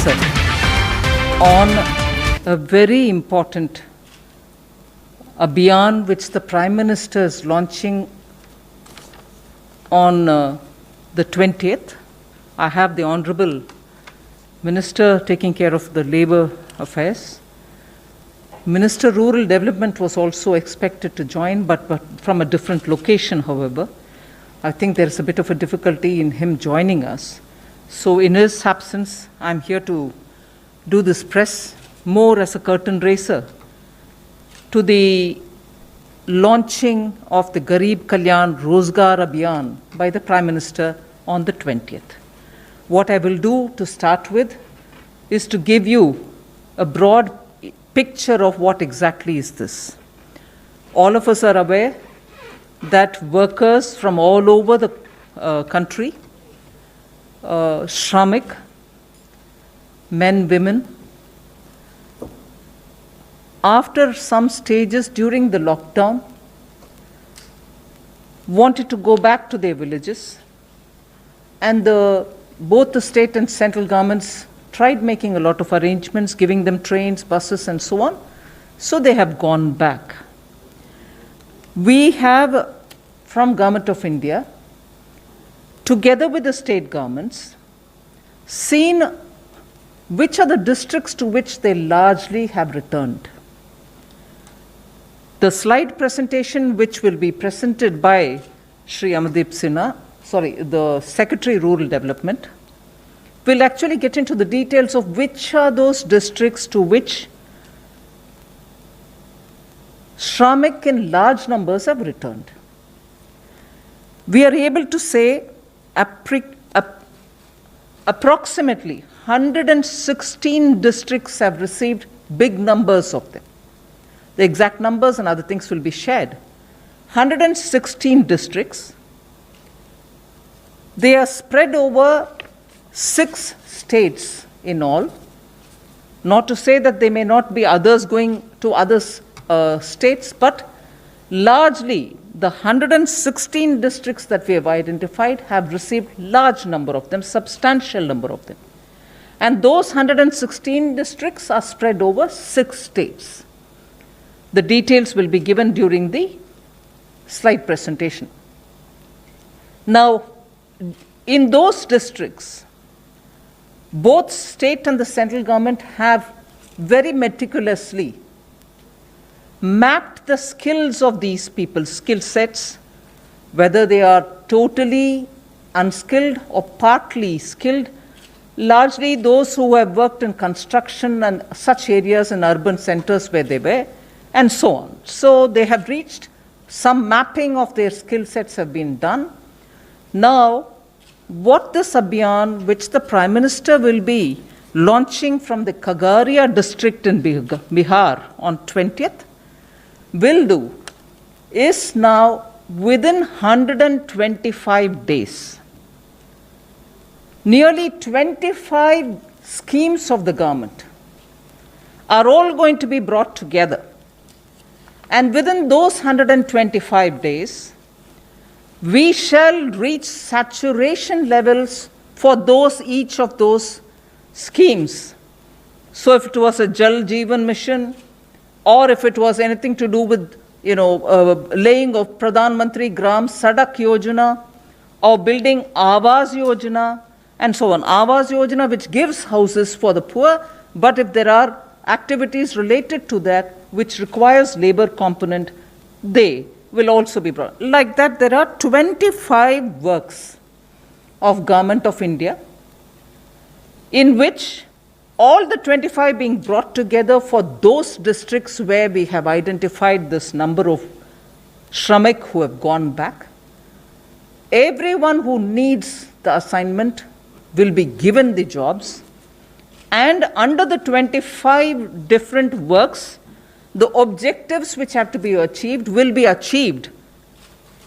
itself on a very important abhiyan which the Prime Minister is launching on the 20th. I have the Honorable Minister taking care of the Labour Affairs. Minister Rural Development was also expected to join, but from a different location, however. I think there is a bit of a difficulty in him joining us. So in his absence, I'm here to do this press more as a curtain raiser to the launching of the Garib Kalyan Rozgar Abhiyan by the Prime Minister on the 20th. What I will do to start with is to give you a broad picture of what exactly is this. All of us are aware that workers from all over the country, Shramik, men, women, after some stages during the lockdown, wanted to go back to their villages, and both the state and central governments tried making a lot of arrangements, giving them trains, buses, and so on. So they have gone back. We have, from Government of India, together with the state governments, seen which are the districts to which they largely have returned. The slide presentation, which will be presented by Shri Amardeep Sinha, the Secretary Rural Development, will actually get into the details of which are those districts to which Shramik in large numbers have returned. We are able to say approximately 116 districts have received big numbers of them. The exact numbers and other things will be shared. 116 districts. They are spread over 6 states in all. Not to say that there may not be others going to other states, but largely the 116 districts that we have identified have received large number of them, substantial number of them. And those 116 districts are spread over 6 states. The details will be given during the slide presentation. Now, in those districts, both state and the central government have very meticulously mapped the skills of these people, skill sets, whether they are totally unskilled or partly skilled, largely those who have worked in construction and such areas in urban centers where they were, and so on. So they have reached some mapping of their skill sets have been done. Now, what this Abhiyan, which the Prime Minister will be launching from the Khagaria district in Bihar on 20th, will do is now within 125 days. Nearly 25 schemes of the government are all going to be brought together. And within those 125 days, we shall reach saturation levels for each of those schemes. So if it was a Jal Jeevan mission, or if it was anything to do with, laying of Pradhan Mantri Gram Sadak Yojana, or building Awas Yojana, and so on. Awas Yojana, which gives houses for the poor, but if there are activities related to that which requires labor component, they will also be brought. Like that, there are 25 works of Government of India in which all the 25 being brought together for those districts where we have identified this number of Shramik who have gone back. Everyone who needs the assignment will be given the jobs, and under the 25 different works, the objectives which have to be achieved will be achieved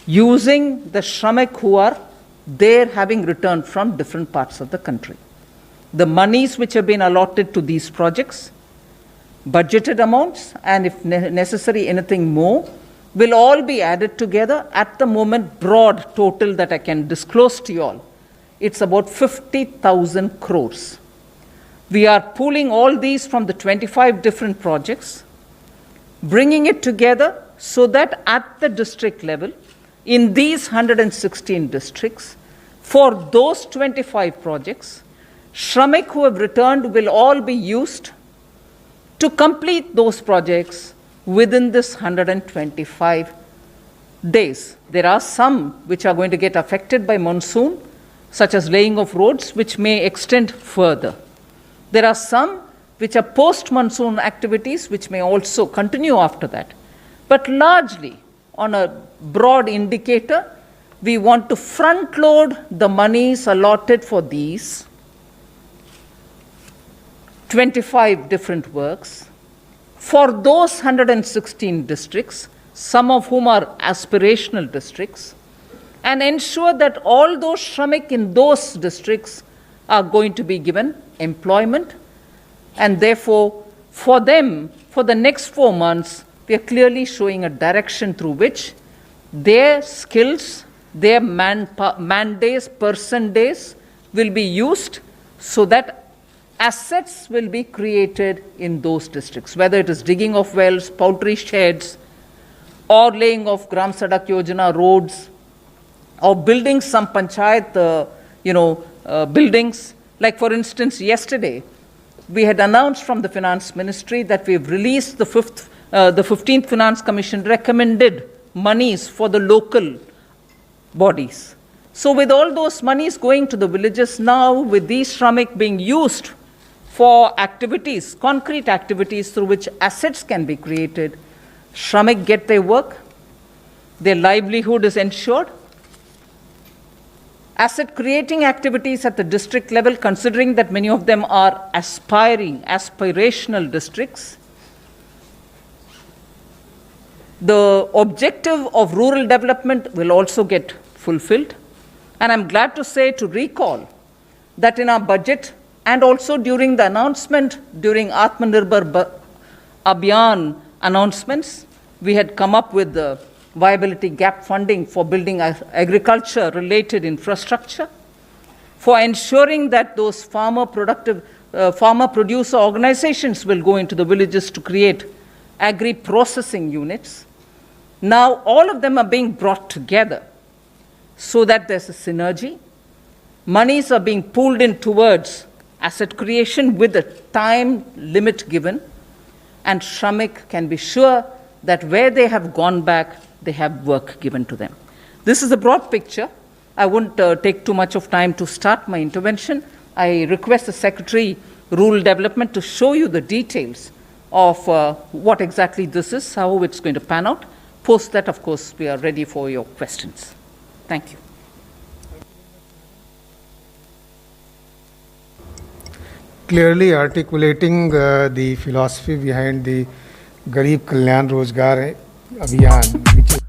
using the Shramik who are there having returned from different parts of the country. The monies which have been allotted to these projects, budgeted amounts, and if necessary anything more, will all be added together. At the moment, broad total that I can disclose to you all, it's about 50,000 crores. We are pooling all these from the 25 different projects, bringing it together so that at the district level, in these 116 districts, for those 25 projects, Shramik who have returned will all be used to complete those projects within this 125 days. There are some which are going to get affected by monsoon, such as laying of roads, which may extend further. There are some which are post-monsoon activities, which may also continue after that. But largely, on a broad indicator, we want to front-load the monies allotted for these 25 different works for those 116 districts, some of whom are aspirational districts, and ensure that all those Shramik in those districts are going to be given employment. And therefore, for them, for the next 4 months, we are clearly showing a direction through which their skills, their man days, person days will be used so that assets will be created in those districts, whether it is digging of wells, poultry sheds, or laying of Gram Sadak Yojana roads, or building some panchayat, buildings. Like for instance, yesterday, we had announced from the Finance Ministry that we've released the 15th Finance Commission recommended monies for the local bodies. So with all those monies going to the villages now, with these Shramik being used for activities, concrete activities through which assets can be created, Shramik get their work, their livelihood is ensured. Asset creating activities at the district level, considering that many of them are aspirational districts. The objective of rural development will also get fulfilled. And I'm glad to say, to recall, that in our budget and also during the announcement, during Atmanirbhar Abhiyan announcements, we had come up with the viability gap funding for building agriculture-related infrastructure, for ensuring that those farmer-producer organizations will go into the villages to create agri-processing units. Now, all of them are being brought together so that there's a synergy. Monies are being pulled in towards asset creation with a time limit given, and Shramik can be sure that where they have gone back, they have work given to them. This is a broad picture. I won't take too much of time to start my intervention. I request the Secretary, Rural Development, to show you the details of what exactly this is, how it's going to pan out. Post that, of course, we are ready for your questions. Thank you. Clearly articulating the philosophy behind the Garib Kalyan Rozgar Abhiyan, which is